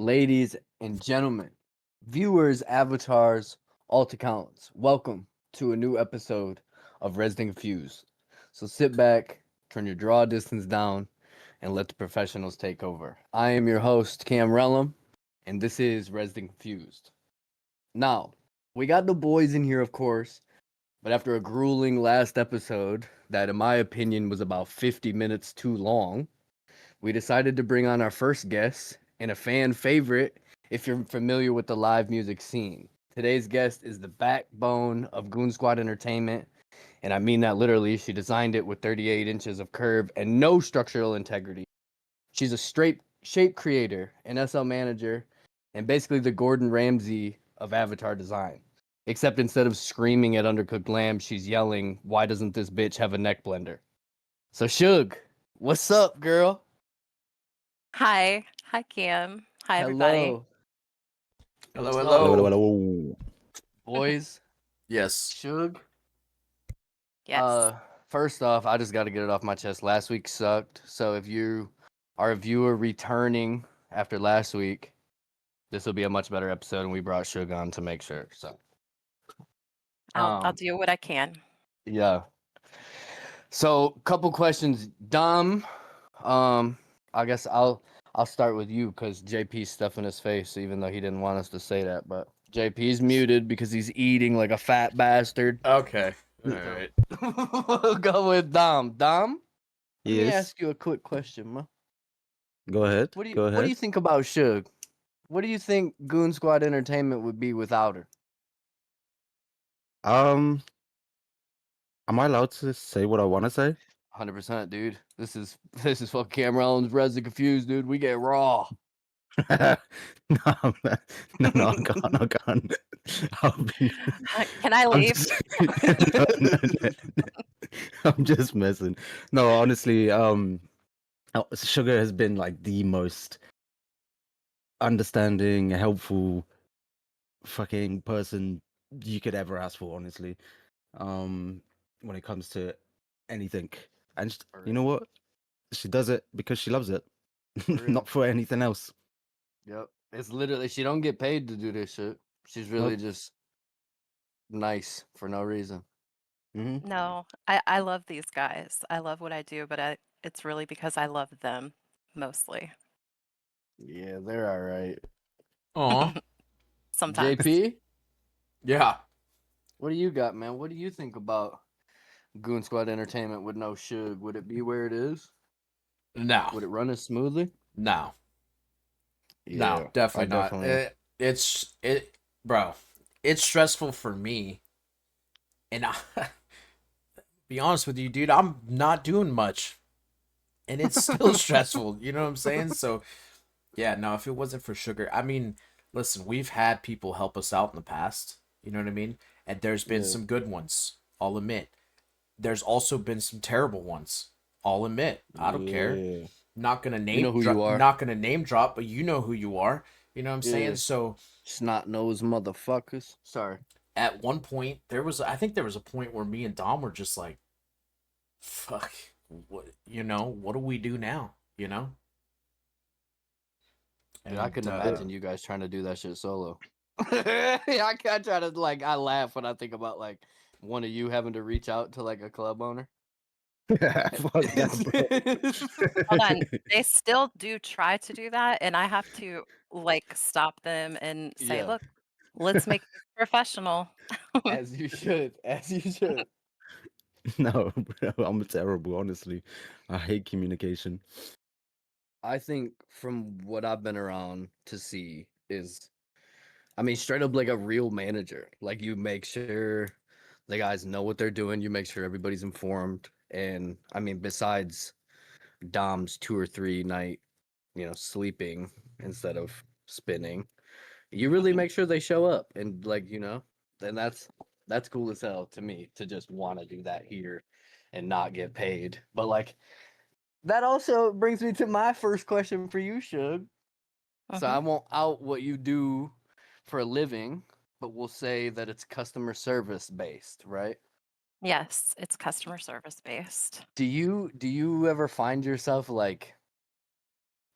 ladies and gentlemen, viewers, avatars, alt accounts, welcome to a new episode of Rezzed&Confused. So sit back, turn your draw distance down, and let the professionals take over. I am your host, Cam Rellim, and this is Rezzed&Confused. Now, we got the boys in here, of course, but after a grueling last episode that, in my opinion, was about 50 minutes too long, we decided to bring on our first guest and a fan favorite if you're familiar with the live music scene. Today's guest is the backbone of Goon Squad Entertainment, and I mean that literally. She designed it with 38 inches of curve and no structural integrity. She's a straight shape creator, an SL manager, and basically the Gordon Ramsay of avatar design. Except instead of screaming at undercooked lamb, she's yelling, "Why doesn't this bitch have a neck blender?" So Suge, what's up, girl? Hi. Hi, Cam. Hi, everybody. Hello. Hello, So, Hello, hello, hello. hello. boys, Yes. Suge. Yes. First off, I just got to get it off my chest. Last week sucked. So if you are a viewer returning after last week, this will be a much better episode, and we brought Suge on to make sure. So, I'll um, do what I can. yeah. So, couple questions, Dom. Um, I guess I'll start with you because JP's stuffing his face, even though he didn't want us to say that. But JP's muted because he's eating like a fat bastard. Okay. All So, right. we'll go with Dom. Dom, let me Yes. ask you a quick question, man. Go ahead. What Go do ahead. you think about Suge? What do you think Goon Squad Entertainment would be without her? Um, am I allowed to say what I want to say? 100%, dude. This is fucking Cam Rellim's Rezzed and Confused, dude. We get raw. no, man. No, I can't. I can't. I'll be, Can I I'm leave? just, no. I'm just messing. No, honestly, Sugar has been like the most understanding, helpful, fucking person you could ever ask for. Honestly, when it comes to anything, and you know what? She does it because she loves it, For real. not for anything else. Yep. It's literally she don't get paid to do this shit. She's really Nope. just nice for no reason. Mm-hmm. No, I love these guys. I love what I do, but it's really because I love them mostly. Yeah, they're all right. Aw. Sometimes. JP, Yeah. what do you got, man? What do you think about Goon Squad Entertainment with no Suge? Would it be where it is? No. Would it run as smoothly? No. Yeah, No. Definitely I not. definitely. Bro. It's stressful for me, and I be honest with you, dude. I'm not doing much, and it's still stressful. You know what I'm saying? So yeah. No. If it wasn't for Sugar, I mean, listen. We've had people help us out in the past. You know what I mean? And there's been Yeah. some good ones. I'll admit. There's also been some terrible ones. I'll admit. I don't care. Yeah. Not gonna You know name who you drop, are. not gonna name drop, but you know who you are. You know what I'm saying? Yeah. So Snot nosed motherfuckers. Sorry. at one point I think there was a point where me and Dom were just like, fuck, what do we do now? Dude, I And couldn't imagine you guys trying to do that shit solo. I can't try to I laugh when I think about like one of you having to reach out to like a club owner. Fuck that, Hold on. bro. They still do try to do that, and I have to like stop them and say, Yeah, look, let's make this professional. as you should, as you should. No, bro, I'm terrible. Honestly, I hate communication. I think from what I've been around to see is, I mean, straight up like a real manager. Like you make sure the guys know what they're doing. You make sure everybody's informed. And I mean, besides Dom's 2 or 3 night, sleeping instead of spinning, you really make sure they show up and then that's cool as hell to me to just want to do that here and not get paid. But like that also brings me to my first question for you, Shug. So I Mhm. won't out what you do for a living, but we'll say that it's customer service based, right? Yes, it's customer service based. Do you ever find yourself like,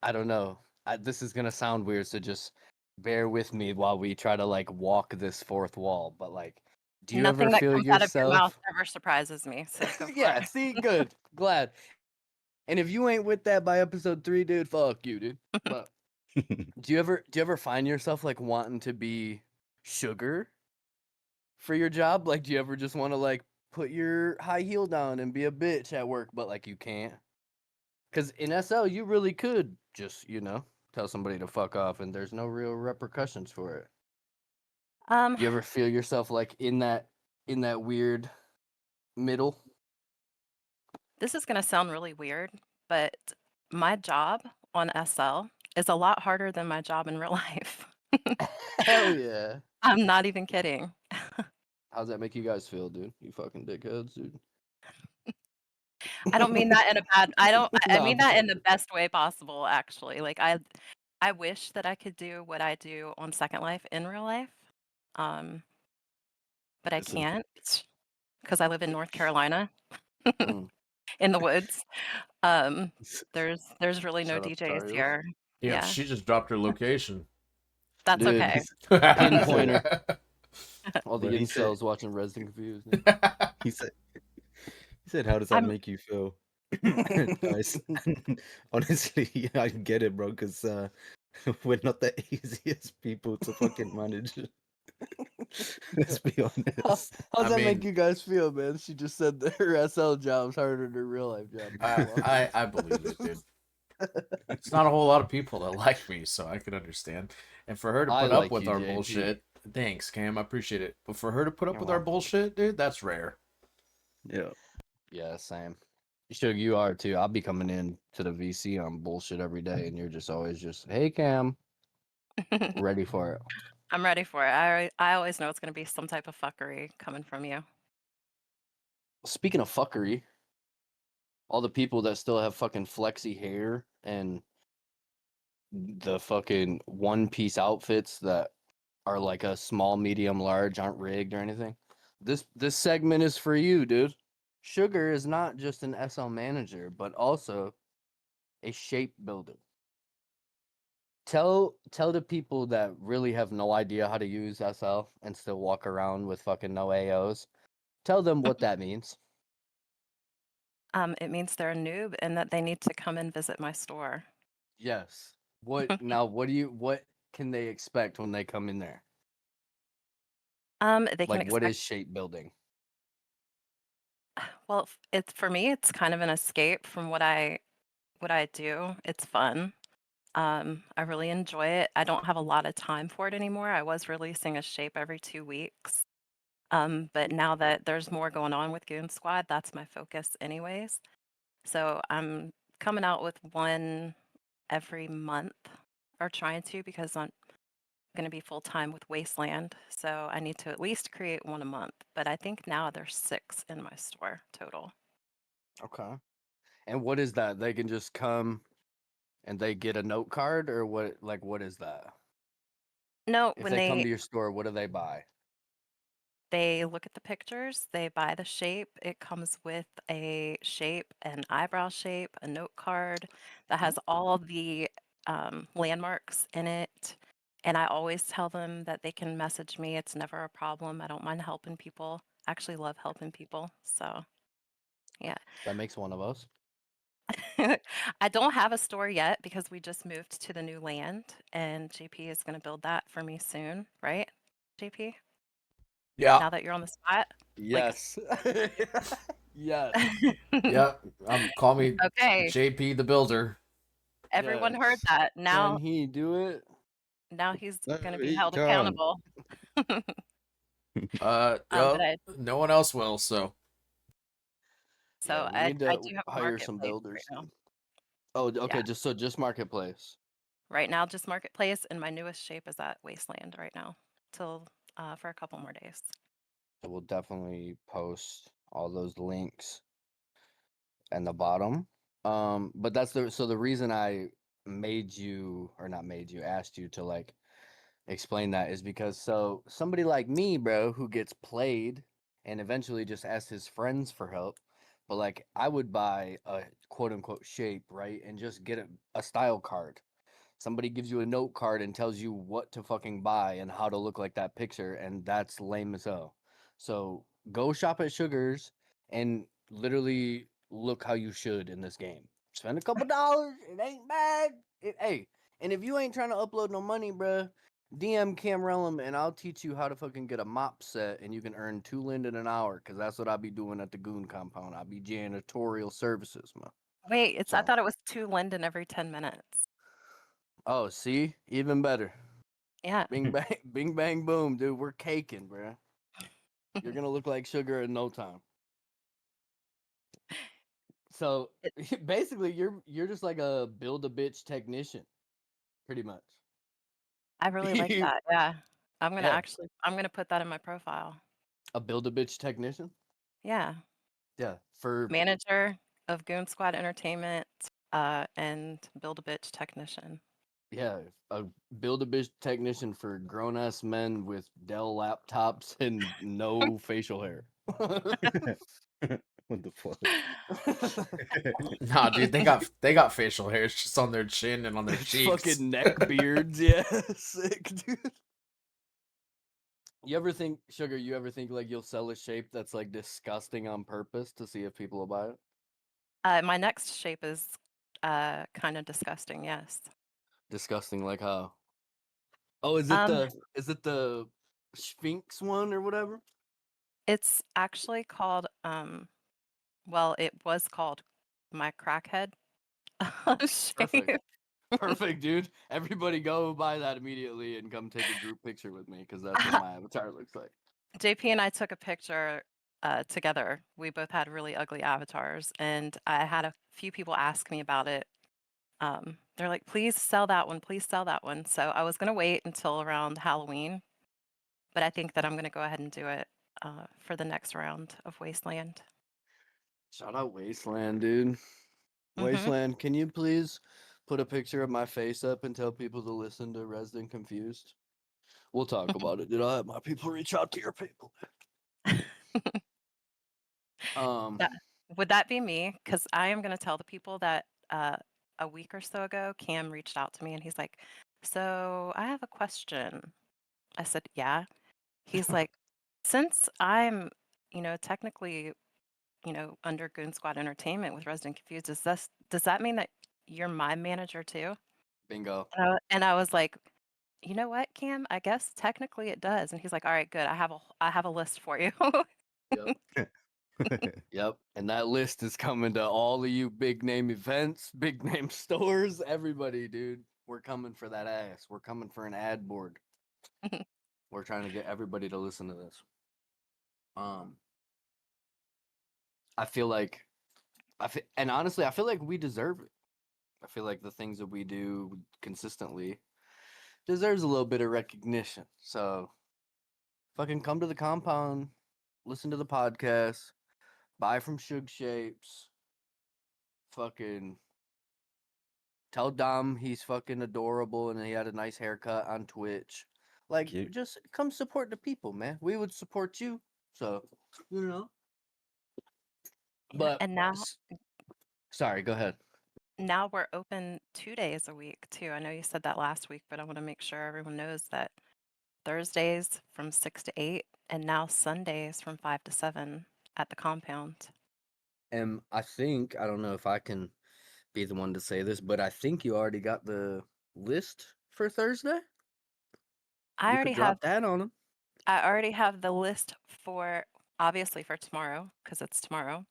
I don't know, this is gonna sound weird, so just bear with me while we try to like walk this fourth wall. But like, do you Nothing ever that feel comes out of your mouth yourself? ever surprises me. So go for Yeah, it. see, good, glad. And if you ain't with that by episode 3, dude, fuck you, dude. But do you ever find yourself like wanting to be sugar for your job? Like, do you ever just want to like put your high heel down and be a bitch at work, but like you can't? Because in SL, you really could just, tell somebody to fuck off, and there's no real repercussions for it. Um, You ever feel yourself like in that weird middle? this is gonna sound really weird, but my job on SL is a lot harder than my job in real life. Hell yeah! I'm not even kidding. How's that make you guys feel, dude? You fucking dickheads, dude. I don't mean that in a bad. I No, mean I'm that in the joking. best way possible. Actually, like I wish that I could do what I do on Second Life in real life, um, but I Listen, can't because I live in North Carolina Mm. in the woods. Um, there's really no Shout out to DJs Tar Heels. here. Yeah, Yeah, she just dropped her location. that's Dude, okay. pinpointer. All the Bro, he said incels watching Rezzed and Confused. dude. he said he said, "How does that I'm make you feel?" Guys, honestly, I get it, bro, because we're not the easiest people to fucking manage. Let's be How, honest. how's I that make mean, you guys feel, man? She just said that her SL job's harder than her real life job. I believe it, dude. It's not a whole lot of people that like me, so I could understand. And for her to I put up like with you, our JP. bullshit, thanks, Cam. I appreciate it. But for her to put up You're with our welcome. bullshit, dude, that's rare. Yeah. Yeah, same. Suge, you are too. I'll be coming in to the VC on bullshit every day, and you're just always just, hey, Cam, ready for it. I'm ready for it. I always know it's gonna be some type of fuckery coming from you. Speaking of fuckery, all the people that still have fucking flexy hair and the fucking one-piece outfits that are like a small, medium, large, aren't rigged or anything. This segment is for you, dude. Sugar is not just an SL manager, but also a shape builder. Tell the people that really have no idea how to use SL and still walk around with fucking no AOs. Tell them what that means. It means they're a noob and that they need to come and visit my store. Yes. What can they expect when they come in there? They can Like, what expect. is shape building? Well, it's for me. It's kind of an escape from what I do. It's fun. I really enjoy it. I don't have a lot of time for it anymore. I was releasing a shape every 2 weeks. But now that there's more going on with Goon Squad, that's my focus anyways. So I'm coming out with one every month or trying to because I'm going to be full time with Wasteland. So I need to at least create one a month. But I think now there's 6 in my store total. Okay. And what is that? They can just come and they get a note card, or what? Like, what is that? No, If when they come they to your store, what do they buy? they look at the pictures, they buy the shape. It comes with a shape, an eyebrow shape, a note card that has all the landmarks in it. And I always tell them that they can message me. It's never a problem. I don't mind helping people. I actually love helping people. So, yeah. That makes one of us. I don't have a store yet because we just moved to the new land and JP is going to build that for me soon, right? JP? Yeah, Now that you're on the spot? Like, Yes. Yes. yeah. Call me okay, JP the Builder. everyone heard Yes. that. Can Now he do it? now he's No, going to be he held can't. accountable. But Yep. No one else will. So Yeah, so we I need I to do have a hire some marketplace right builders, now. dude. Oh, Yeah. okay. Just marketplace. Right now just marketplace and my newest shape is at Wasteland right now till for a couple more days. So we'll definitely post all those links in the bottom. But that's the reason I made you, or not made you, asked you to like explain that is because so somebody like me, bro, who gets played and eventually just asks his friends for help, but like I would buy a quote unquote shape, right, and just get a style card. somebody gives you a note card and tells you what to fucking buy and how to look like that picture, and that's lame as hell. So go shop at Sugar's and literally look how you should in this game. Spend a couple dollars, it ain't bad. Hey, and if you ain't trying to upload no money, bruh, DM Cam Rellim and I'll teach you how to fucking get a mop set and you can earn 2 Lind in an hour, because that's what I'll be doing at the Goon compound. I'll be janitorial services, man. Wait, I So, thought it was 2 Linden every 10 minutes. oh, see? Even better. Yeah. Bing bang, bing bang boom, dude. We're caking, bruh. You're gonna look like Sugar in no time. So basically, you're just like a build a bitch technician, pretty much. I really like that. Yeah. I'm Yeah, gonna put that in my profile. a build a bitch technician. Yeah. Yeah, for Manager of Goon Squad Entertainment, and Build a Bitch technician. yeah, a build a bitch technician for grown ass men with Dell laptops and no facial hair. What the fuck? Nah, dude, they got facial hair. It's just on their chin and on their It's cheeks. fucking neck beards, yeah, sick, dude. You ever think, Sugar? You ever think like you'll sell a shape that's like disgusting on purpose to see if people will buy it? My next shape is kind of disgusting, yes. Disgusting, like how? Oh, Um, is it the Sphinx one or whatever? it's actually called well, it was called my crackhead shape. Perfect, perfect, dude. Everybody go buy that immediately and come take a group picture with me, because that's what my avatar looks like. JP and I took a picture together. We both had really ugly avatars, and I had a few people ask me about it. They're like, please sell that one, please sell that one. So I was going to wait until around Halloween, but I think that I'm going to go ahead and do it for the next round of Wasteland. Shout out Wasteland, dude. hmm Wasteland, can you please put a picture of my face up and tell people to listen to Rezzed and Confused? We'll talk about it. Did I have my people reach out to your people? Um, That, would that be me? Because I am going to tell the people that a week or so ago, Cam reached out to me and he's like, so I have a question. I said, yeah. He's like, since I'm, technically, under Goon Squad Entertainment with Rezzed and Confused, does that mean that you're my manager too? bingo. And I was like, you know what, Cam? I guess technically it does. And he's like, all right, good. I have a list for you. Yep. Yep. And that list is coming to all of you big name events, big name stores, everybody, dude. We're coming for that ass. We're coming for an ad board. We're trying to get everybody to listen to this. I feel like and honestly, I feel like we deserve it. I feel like the things that we do consistently deserves a little bit of recognition. So fucking come to the compound, listen to the podcast, buy from Shug Shapes, fucking tell Dom he's fucking adorable and he had a nice haircut on Twitch. Like, Cute. just come support the people, man. We would support you. So, you know. Yeah, But and sorry, go ahead. now we're open 2 days a week too. I know you said that last week, but I want to make sure everyone knows that Thursdays from 6 to 8 and now Sundays from 5 to 7 at the compound. And I think, I don't know if I can be the one to say this, but I think you already got the list for Thursday. I You already could drop have that on them. I already have the list for obviously for tomorrow because it's tomorrow.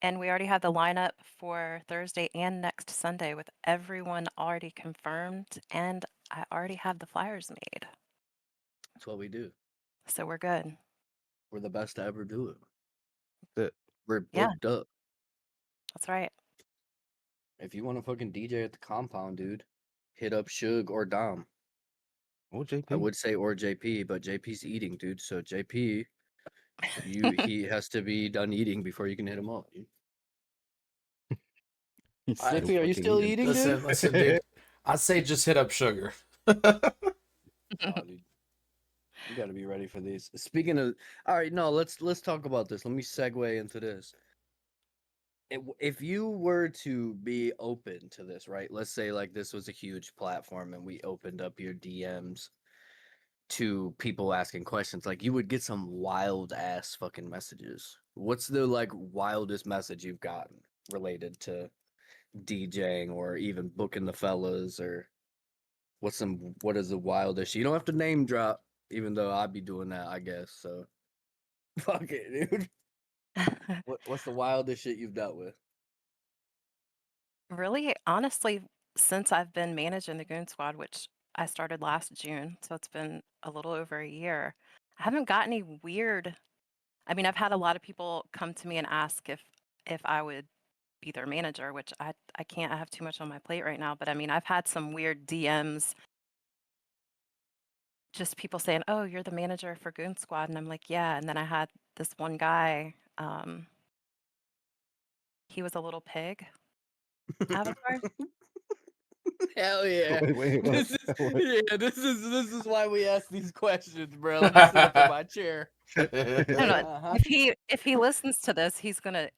And we already have the lineup for Thursday and next Sunday with everyone already confirmed. And I already have the flyers made. That's what we do. So we're good. We're the best to ever do it. But We're Yeah. booked up. That's right. If you want to fucking DJ at the compound, dude, hit up Shug or Dom. or JP. I would say or JP, but JP's eating, dude. So JP, he has to be done eating before you can hit him up. Dude. He's I- Zippy, are you fucking still eating, dude? Listen, dude. I'd say just hit up Sugar. Oh, dude. You got to be ready for these. Speaking of, all right, no, let's talk about this. Let me segue into this. if you were to be open to this, right? Let's say like this was a huge platform and we opened up your DMs to people asking questions, like you would get some wild ass fucking messages. What's the like wildest message you've gotten related to DJing or even booking the fellas, or what is the wildest? You don't have to name drop, even though I'd be doing that, I guess. So fuck it, dude. What's the wildest shit you've dealt with? Really, honestly, since I've been managing the Goon Squad, which I started last June, so it's been a little over a year, I haven't got any weird. I mean, I've had a lot of people come to me and ask if I would be their manager, which I can't. I have too much on my plate right now. But I mean, I've had some weird DMs, just people saying, "Oh, you're the manager for Goon Squad," and I'm like, "Yeah." And then I had this one guy. He was a little pig avatar. Hell yeah. Wait, what? This is this is why we ask these questions, bro. Let me sit up in my chair. I don't know. Uh-huh. If he listens to this, he's gonna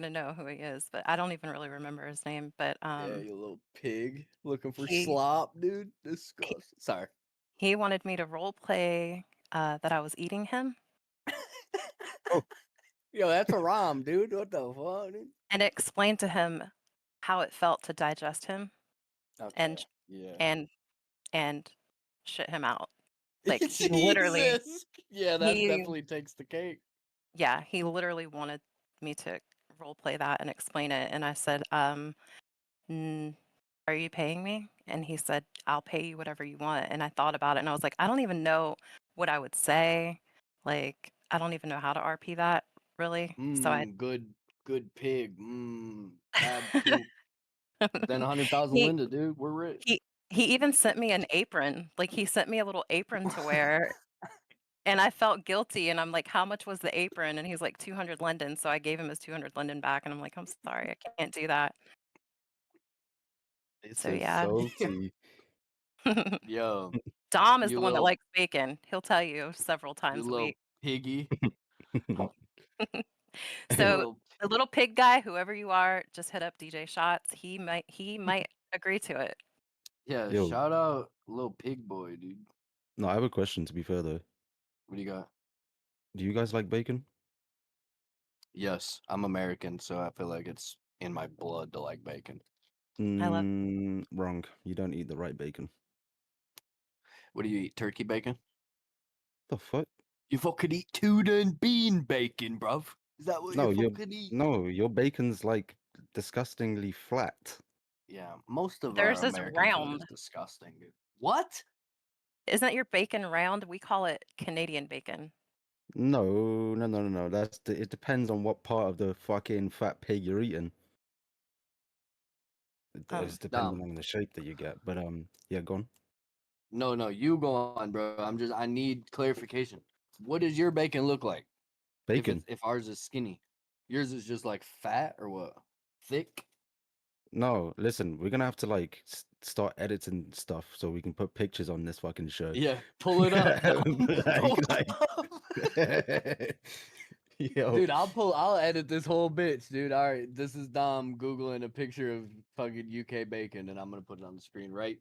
know who he is, but I don't even really remember his name. But Yeah, you little pig looking for he slop, dude. he, Disgusting. Sorry. he wanted me to role play that I was eating him Oh, Yo, that's a rhyme, dude. What the fuck, dude? and explain to him how it felt to digest him Okay. and Yeah. and and shit him out. Like Jesus. Yeah, that he definitely takes the cake. yeah, he literally wanted me to role play that and explain it. And I said, are you paying me? And he said, I'll pay you whatever you want. And I thought about it and I was like, I don't even know what I would say. Like, I don't even know how to RP that really. So Good pig. Bad poop. Then 100,000 he Linda, dude. We're rich. he he even sent me an apron. Like he sent me a little apron to wear. And I felt guilty and I'm like, how much was the apron? And he's like 200 linden. So I gave him his 200 linden back and I'm like, I'm sorry, I can't do that. it's So a yeah. salty. Yo, Dom is you the one that little likes bacon. He'll tell you several you times a little week. piggy. You So little the little pig guy, whoever you are, just hit up DJ Shots. He might agree to it. Yeah, Yo, shout out little pig boy, dude. no, I have a question to be fair though. What do you got? Do you guys like bacon? Yes, I'm American, so I feel like it's in my blood to like bacon. I love Wrong. You don't eat the right bacon. What do you eat? Turkey bacon? The fuck? You fucking eat tuna and bean bacon, bruv. Is that what you No, fucking eat? your bacon's like disgustingly flat. Yeah, most of our theirs is American food is round. disgusting, dude. What? Isn't your bacon round? We call it Canadian bacon. No, no, no, no, no. It depends on what part of the fucking fat pig you're eating. It's depending Dumb. on the shape that you get. But yeah, go on. No, you go on, bro. I need clarification. What does your bacon look like? Bacon. If ours is skinny. Yours is just like fat or what? Thick? No, listen, we're gonna have to like start editing stuff so we can put pictures on this fucking show. Yeah, pull it up. Dumb. Pull like, it up. yo, Dude, I'll edit this whole bitch, dude. All right, this is Dom Googling a picture of fucking UK bacon, and I'm gonna put it on the screen right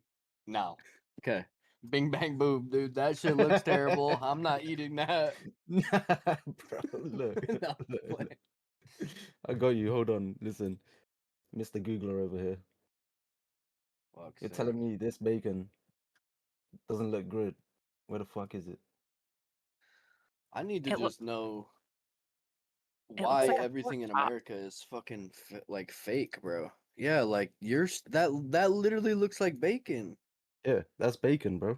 now. Okay. Bing bang boom, dude. That shit looks terrible. I'm not eating that. bro, look, No, I'm look, playing. look. I got you. Hold on, listen, Mr. Googler over here. Fuck's You're sake. telling me this bacon doesn't look good. Where the fuck is it? I need to It look just know it looks why like a pork everything in chop. America is fucking like fake, bro. Yeah, like yours. That literally looks like bacon. Yeah, that's bacon, bro.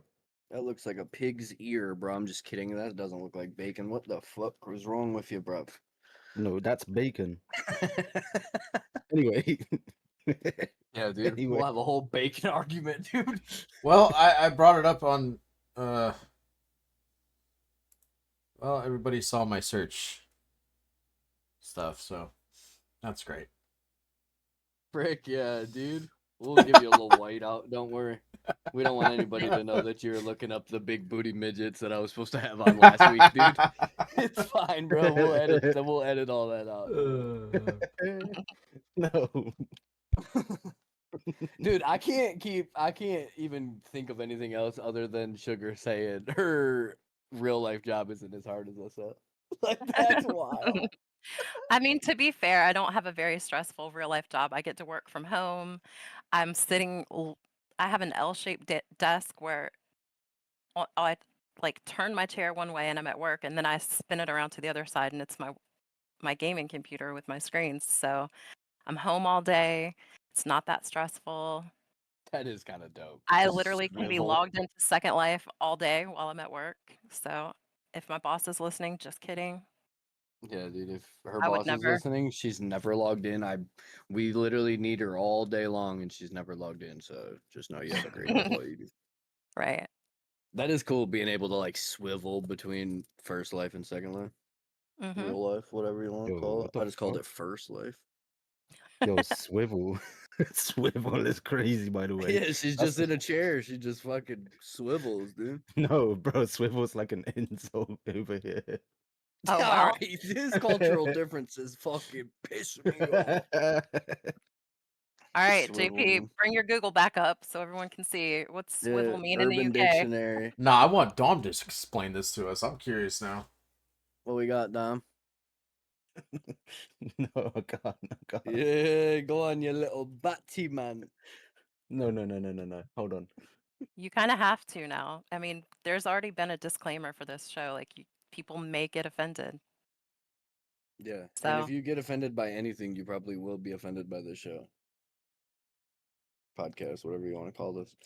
That looks like a pig's ear, bro. I'm just kidding. That doesn't look like bacon. What the fuck was wrong with you, bro? No, that's bacon. Anyway. Yeah, dude. Anyway. We'll have a whole bacon argument, dude. Well, I brought it up on well, everybody saw my search stuff, so that's great. Frick, yeah, dude. We'll give you a little white out. Don't worry. We don't want anybody to know that you're looking up the big booty midgets that I was supposed to have on last week, dude. It's fine, bro. We'll edit all that out. No. Dude, I can't even think of anything else other than Sugar saying her real life job isn't as hard as SL. Like, that's wild. I mean, to be fair, I don't have a very stressful real life job. I get to work from home. I'm sitting, I have an L-shaped desk where I like turn my chair one way and I'm at work, and then I spin it around to the other side, and it's my gaming computer with my screens. So I'm home all day. It's not that stressful. That is kind of dope. I Just literally can be swivel. logged into Second Life all day while I'm at work. So if my boss is listening, just kidding. Yeah, dude. If her I would boss is never. listening, she's never logged in. We literally need her all day long, and she's never logged in. So just know you have a great employee. Dude. Right. That is cool, being able to like swivel between first life and second life, Mm-hmm. real life, whatever you want to Yo, call what it. the I just called fuck? it first life. Yo, swivel. Swivel is crazy, by the way. Yeah, she's That's just in a chair. She just fucking swivels, dude. No, bro, swivel's like an insult over here. Oh, All wow. right, this cultural differences fucking piss me off. All right, Swivel, JP, man. bring your Google back up so everyone can see what's swivel Yeah, mean in the Urban UK. Dictionary. Nah, I want Dom to explain this to us. I'm curious now. What we got, Dom? No, I can't. Yeah, go on, you little batty man. No. Hold on. You kind of have to now. I mean, there's already been a disclaimer for this show. Like, people may get offended. Yeah, So, and if you get offended by anything, you probably will be offended by this show. Podcast, whatever you want to call this.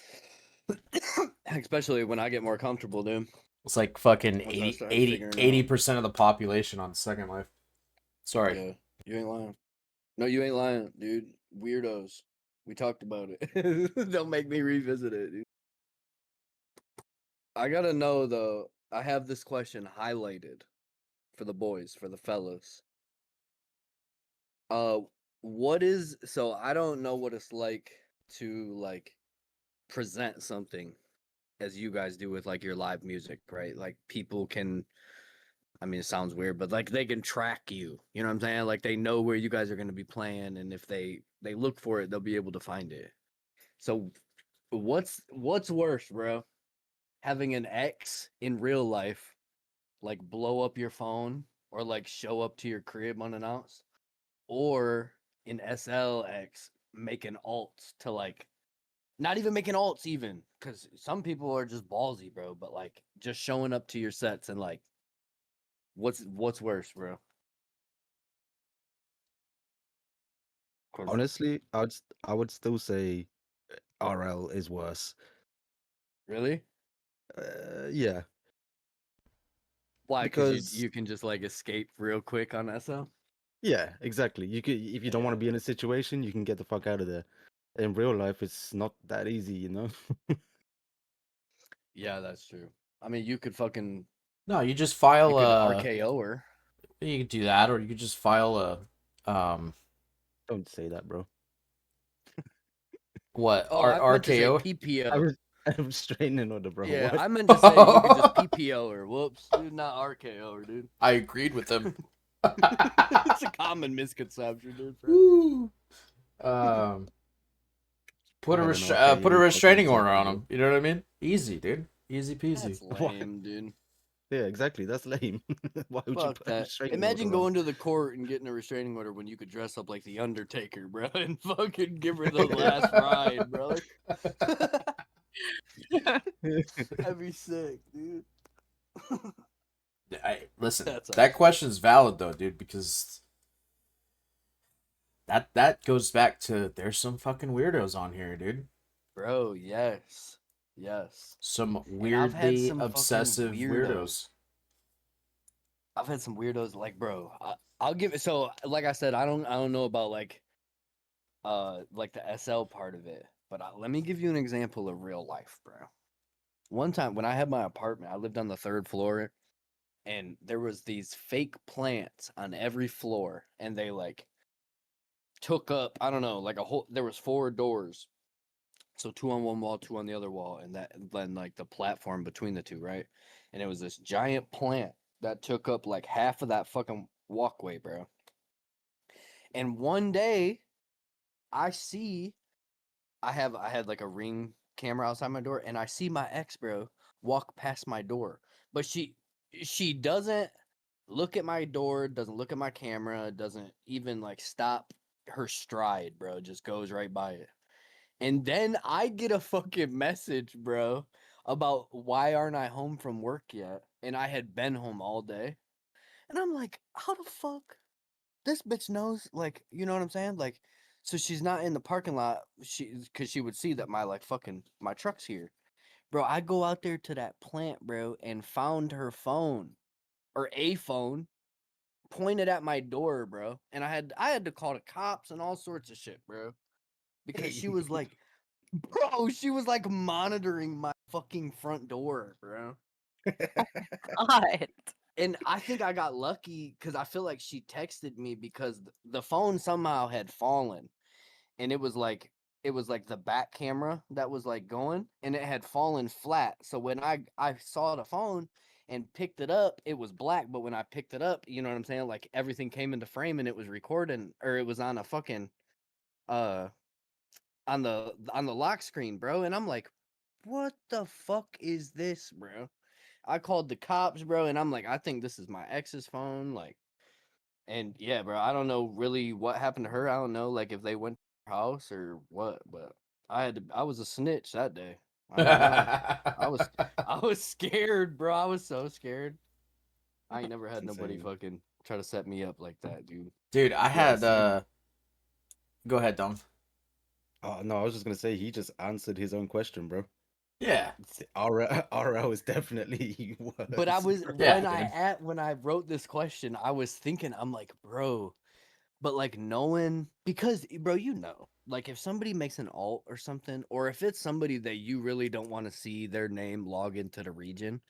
Especially when I get more comfortable, dude. It's like fucking Once I 80, start 80, figuring out. 80% of the population on Second Life. Sorry. Yeah, you ain't lying. No, you ain't lying, dude. Weirdos. We talked about it. Don't make me revisit it, dude. I gotta know though. I have this question highlighted for the boys, for the fellas. What is so? I don't know what it's like to like present something as you guys do with like your live music, right? Like people can. I mean, it sounds weird, but like they can track you. You know what I'm saying? Like they know where you guys are gonna be playing, and if they look for it, they'll be able to find it. So, what's worse, bro? Having an ex in real life like blow up your phone or like show up to your crib unannounced, or in SLX making alts to like not even making alts even because some people are just ballsy, bro. But like just showing up to your sets and like what's worse, bro? Honestly, I would still say RL is worse. Really? Yeah, Why? Because because you can just like escape real quick on SL. yeah, exactly. You could if you don't want to be in a situation, you can get the fuck out of there. In real life, it's not that easy, you know. Yeah, that's true. I mean, you could fucking No, you just you file could a. RKO her. You could do that, or you could just file a. Don't say that, bro. What? Oh, I meant to say RKO? PPO. I'm straightening order, bro. Yeah, What? I meant to say you could just PPO her. Whoops, dude, not RKO her, dude. I agreed with him. It's a common misconception, dude. Woo. Put I a had an RKO put a fucking restraining 10 order on ago. him. You know what I mean? Easy, dude. Easy peasy. That's What? lame, dude. Yeah, exactly. That's lame. Why would you Fuck put a that. restraining Imagine order on? going to the court and getting a restraining order when you could dress up like the Undertaker, bro, and fucking give her the last ride, brother. That'd be sick, dude. Listen, That's that awesome. question's valid though, dude, because that goes back to there's some fucking weirdos on here, dude. Bro, yes. Yes. Some And I've had weirdly some fucking obsessive weirdos. I've had some weirdos like, bro. I'll give it. So, like I said, I don't know about like the SL part of it, but let me give you an example of real life, bro. One time when I had my apartment, I lived on the third floor, and there was these fake plants on every floor, and they like took up, I don't know, like a whole. There was 4 doors, So 2 on one wall, 2 on the other wall, and then like the platform between the two, right? And it was this giant plant that took up like half of that fucking walkway, bro. And one day I had like a Ring camera outside my door, and I see my ex, bro, walk past my door. But she doesn't look at my door, doesn't look at my camera, doesn't even like stop her stride, bro. Just goes right by it. And then I get a fucking message, bro, about why aren't I home from work yet? And I had been home all day. And I'm like, how the fuck? This bitch knows, like, you know what I'm saying? Like, so she's not in the parking lot, cause she would see that my truck's here. Bro, I go out there to that plant, bro, and found her phone or a phone pointed at my door, bro. And I had to call the cops and all sorts of shit, bro. Because she was like, bro, she was like monitoring my fucking front door, bro. God. And I think I got lucky because I feel like she texted me because the phone somehow had fallen, and it was like the back camera that was like going, and it had fallen flat. So when I saw the phone and picked it up, it was black. But when I picked it up, you know what I'm saying? Like everything came into frame and it was recording, or it was on a fucking uh on the lock screen, bro. And I'm like, what the fuck is this, bro? I called the cops, bro, and I'm like, I think this is my ex's phone, like, and yeah, bro, I don't know really what happened to her. I don't know, like, if they went to her house or what, but I was a snitch that day. I ain't gonna lie. I was scared, bro. I was so scared. I ain't never had nobody insane. fucking try to set me up like that, dude. Dude, I had Yes. go ahead, Dom. Oh no, I was just gonna say he just answered his own question, bro. Yeah. RL is definitely But I worse, was bro. Yeah, dude. when I wrote this question, I was thinking, I'm like, bro, but like knowing because bro, you know, like if somebody makes an alt or something, or if it's somebody that you really don't want to see their name log into the region,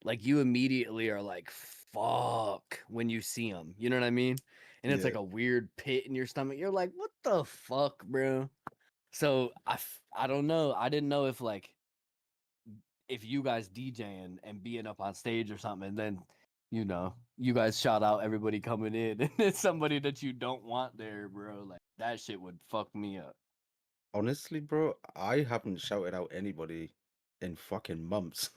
like you immediately are like, fuck when you see them. You know what I mean? And it's Yeah. like a weird pit in your stomach. You're like, what the fuck, bro? So I don't know. I didn't know if you guys DJing and being up on stage or something, and then you know you guys shout out everybody coming in, and it's somebody that you don't want there, bro. Like that shit would fuck me up. Honestly, bro, I haven't shouted out anybody in fucking months.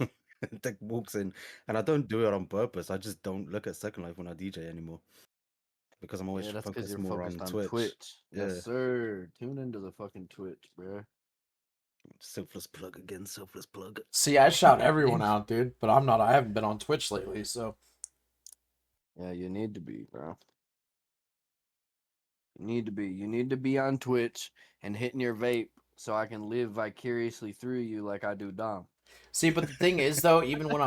That walks in, and I don't do it on purpose. I just don't look at Second Life when I DJ anymore because I'm always Yeah, that's because focused you're more focused on on Twitch. Twitch. Yes, Yeah, sir. Tune into the fucking Twitch, bro. selfless plug again, selfless plug. See, I shout everyone out, dude, but I'm not. I haven't been on Twitch lately, so Yeah, you need to be, bro. You need to be. You need to be on Twitch and hitting your vape so I can live vicariously through you like I do Dom. see. But the thing is, though, even when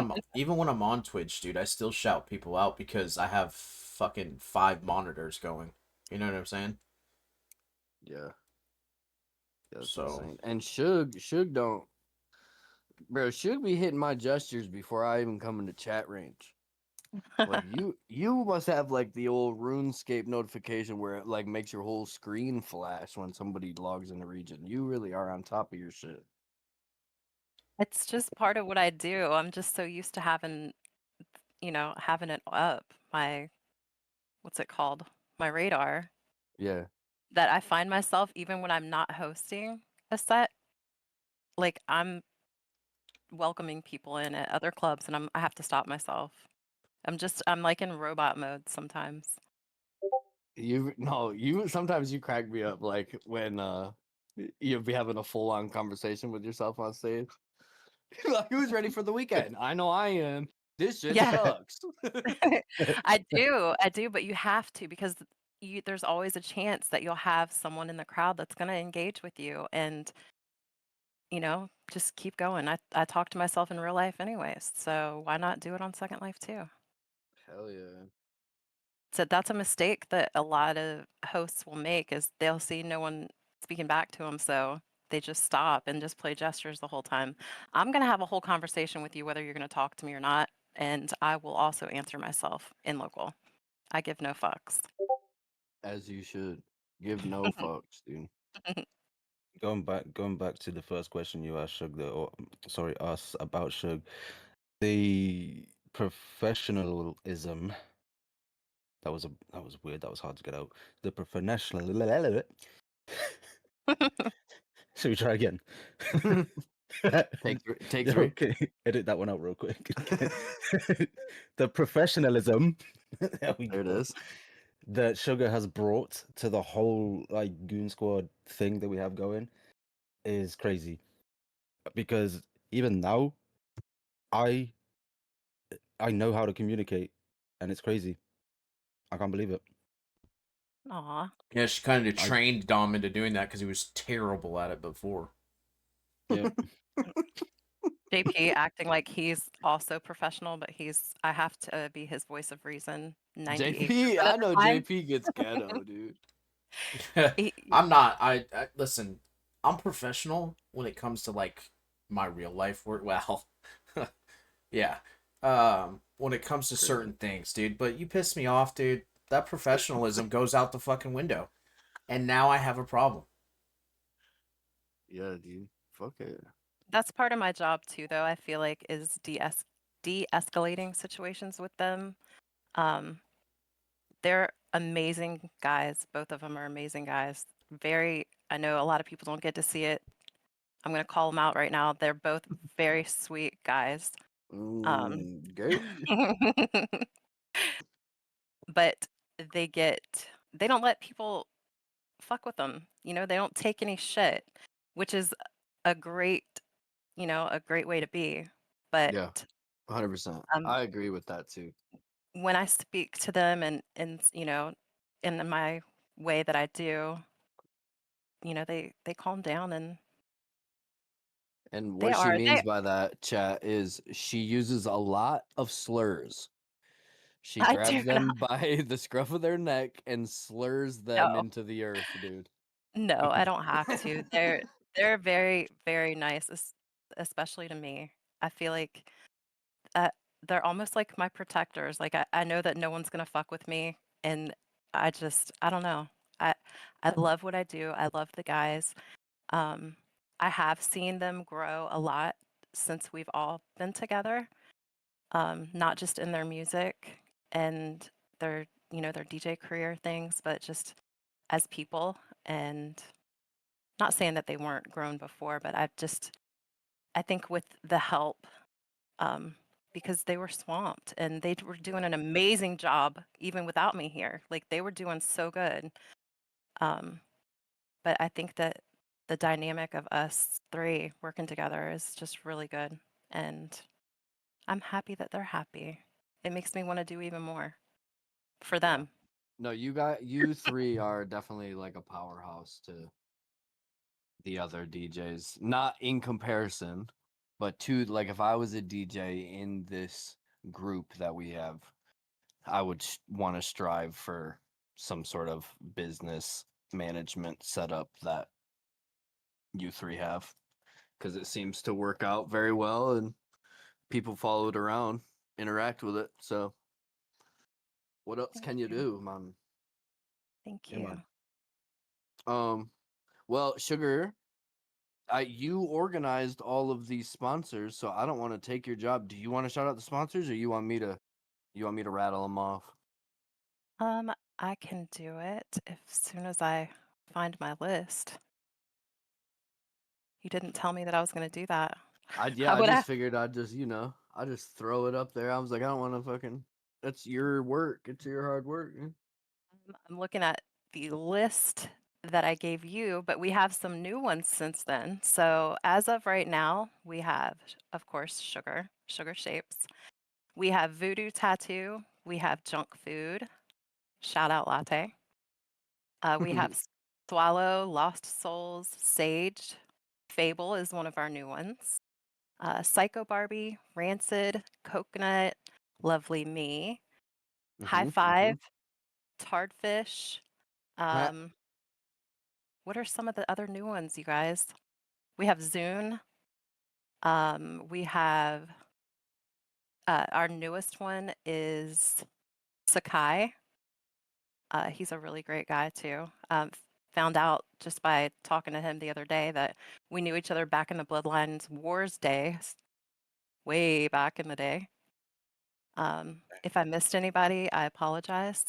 I'm on Twitch, dude, I still shout people out because I have fucking 5 monitors going. You know what I'm saying? Yeah, that's So insane. And Suge don't, bro. Suge be hitting my gestures before I even come into chat range. Like you must have like the old RuneScape notification where it like makes your whole screen flash when somebody logs in the region. You really are on top of your shit. It's just part of what I do. I'm just so used to having, having it up, my, what's it called? My radar, Yeah. that I find myself, even when I'm not hosting a set, like I'm welcoming people in at other clubs and I have to stop myself. I'm like in robot mode sometimes. You sometimes you crack me up like when you'll be having a full on conversation with yourself on stage. Like who's ready for the weekend? I know I am. This shit Yeah, sucks. I do, but you have to because there's always a chance that you'll have someone in the crowd that's going to engage with you and, just keep going. I talk to myself in real life anyways, so why not do it on Second Life too? Hell yeah. So that's a mistake that a lot of hosts will make is they'll see no one speaking back to them, so they just stop and just play gestures the whole time. I'm going to have a whole conversation with you whether you're going to talk to me or not, and I will also answer myself in local. I give no fucks. As you should. Give no fucks, dude. Going back to the first question you asked Shug, or sorry, us about Shug, the professionalism. That was weird. That was hard to get out. The professional. Should we try again? Take three. Okay, edit that one out real quick. The professionalism. There we There it go. is. That Sugar has brought to the whole like Goon Squad thing that we have going is crazy. Because even now, I know how to communicate, and it's crazy. I can't believe it. Aw. Yeah, she kind of I- trained Dom into doing that because he was terrible at it before. Yeah. JP acting like he's also professional, but I have to be his voice of reason 98% JP, of I the know time. JP gets ghetto, dude. He- I'm not. I listen. I'm professional when it comes to like my real life work. Well, yeah. When it comes to Crazy. certain things, dude. But you piss me off, dude. That professionalism goes out the fucking window, and now I have a problem. Yeah, dude. Fuck it. That's part of my job too, though, I feel like, is de-escalating situations with them. They're amazing guys. Both of them are amazing guys. I know a lot of people don't get to see it. I'm going to call them out right now. They're both very sweet guys. Great. But they don't let people fuck with them. They don't take any shit, which is a great, a great way to be. But Yeah. 100%. um, I agree with that too. when I speak to them and in my way that I do, they calm down and And they what she are means by that, chat, is she uses a lot of slurs. She I do grabs them by the scruff of their neck and slurs them know. into the earth, dude. No, I don't have to. They're very, very nice, especially to me. I feel like uh, they're almost like my protectors. Like I know that no one's gonna fuck with me, and I don't know. I I love what I do. I love the guys. Um, I have seen them grow a lot since we've all been together. Not just in their music and their DJ career things, but just as people. And not saying that they weren't grown before, but I think with the help, um, because they were swamped and they were doing an amazing job even without me here. Like they were doing so good. Um, but I think that the dynamic of us three working together is just really good. And I'm happy that they're happy. It makes me want to do even more for them. No, you three are definitely like a powerhouse to the other DJs. Not in comparison, but to like if I was a DJ in this group that we have, I would want to strive for some sort of business management setup that you three have because it seems to work out very well and people follow it around, interact with it. So, what else Thank can you you. do, man? Thank Yeah, you. man. Well, Sugar, you organized all of these sponsors, so I don't want to take your job. Do you want to shout out the sponsors, or you want me to rattle them off? I can do it as soon as I find my list. You didn't tell me that I was going to do that. I How would I? just figured I'd just I just throw it up there. I was like, I don't want to fucking. That's your work. It's your hard work. I'm looking at the list that I gave you, but we have some new ones since then. So as of right now, we have, of course, sugar shapes. We have voodoo tattoo. We have junk food. Shout out latte. We have swallow, lost souls, sage. Fable is one of our new ones. Psycho Barbie, rancid, coconut, lovely me, high five, tardfish. Um, what are some of the other new ones, you guys? We have Zune. We have our newest one is Sakai. He's a really great guy too. found out just by talking to him the other day that we knew each other back in the Bloodlines Wars days, way back in the day. If I missed anybody, I apologize.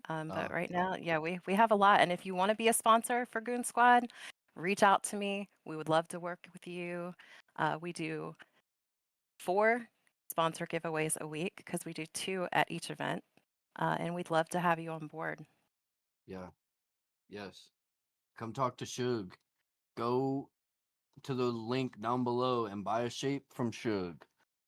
But right now, yeah, we have a lot. And if you want to be a sponsor for Goon Squad, reach out to me. We would love to work with you. We do 4 sponsor giveaways a week because we do 2 at each event. And we'd love to have you on board. Yeah. Yes. Come talk to Suge. Go to the link down below and buy a shape from Suge.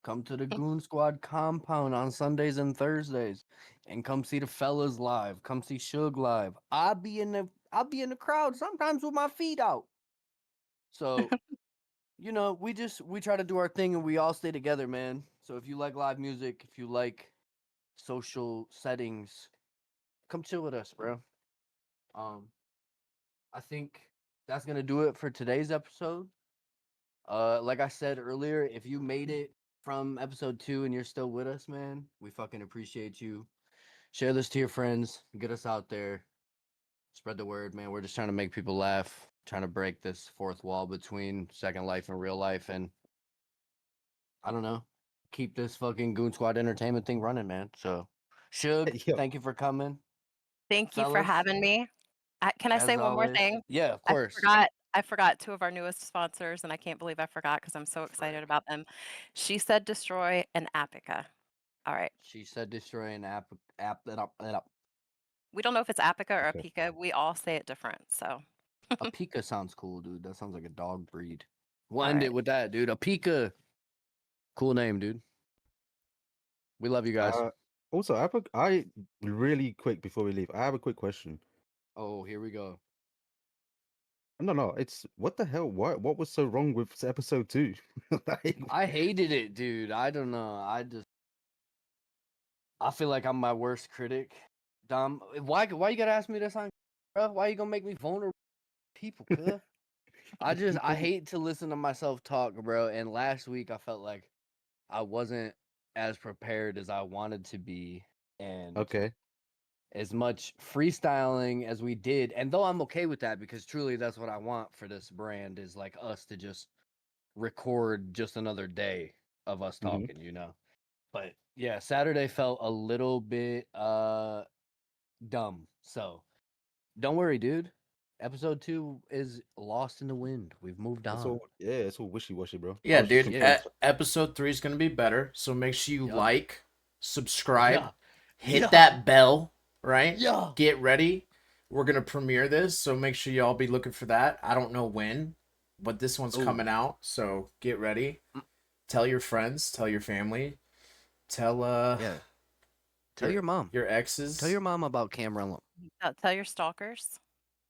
Come to the Goon Squad compound on Sundays and Thursdays, and come see the fellas live. Come see Suge live. I'll be in the crowd sometimes with my feet out. So, you know, we try to do our thing and we all stay together, man. So if you like live music, if you like social settings, come chill with us, bro. I think that's gonna do it for today's episode. Like I said earlier, if you made it from episode 2 and you're still with us, man, we fucking appreciate you. Share this to your friends, get us out there, spread the word, man. We're just trying to make people laugh, trying to break this fourth wall between Second Life and real life, and I don't know, keep this fucking Goon Squad entertainment thing running, man. So, Suge, Yo. thank you for coming. Thank you for Fellas, having me. Can I as say one more always. thing? Yeah, of I course. forgot 2 of our newest sponsors, and I can't believe I forgot because I'm so excited about them. She Said Destroy and Apica. All right. She said destroy an app that up. We don't know if it's Apica or Okay. Apica. We all say it different. So, A Pika sounds cool, dude. That sounds like a dog breed. We'll all end right. it with that, dude. A Pika. Cool name, dude. We love you guys. Also, I really quick before we leave. I have a quick question. Oh, here we go. No, it's what the hell? What was so wrong with episode 2? Like, I hated it, dude. I don't know. I feel like I'm my worst critic. Dom, why you gotta ask me this on, bro? Why you gonna make me vulnerable to people, cuz? I people, hate to listen to myself talk, bro. And last week I felt like I wasn't as prepared as I wanted to be, and okay. as much freestyling as we did, and though I'm okay with that because truly that's what I want for this brand is like us to just record just another day of us Mhm. talking, you know. But yeah, Saturday felt a little bit dumb. So don't worry, dude. Episode 2 is lost in the wind. We've moved It's on. all it's all wishy-washy, bro. I Yeah, was just dude. Yeah. confused. Episode 3 is gonna be better. So make sure you Yeah. like, subscribe, Yeah. hit Yeah. that bell, right? Yeah. Get ready. We're gonna premiere this, so make sure y'all be looking for that. I don't know when, but this one's Ooh. coming out, so get ready. Tell your friends, tell your family, tell Yeah. Tell your mom. your exes. Tell your mom about Cam Rellim. Tell your stalkers.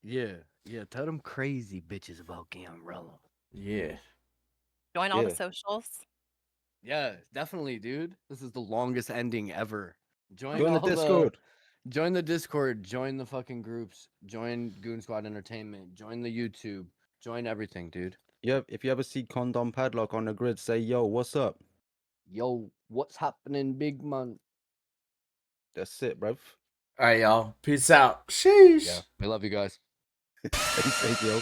Yeah. Yeah. Tell them crazy bitches about Cam Rellim. Yeah. Join all the Yeah. socials. Yeah, definitely, dude. This is the longest ending ever. Join the all Discord. Join the Discord. Join the fucking groups. Join Goon Squad Entertainment. Join the YouTube. Join everything, dude. Yeah, if you ever see Condom Padlock on the grid, say, yo, what's up? Yo, what's happening, big man? That's it, bruv. All right, y'all. Peace out. Sheesh. Yeah, we love you guys. Stay safe, yo.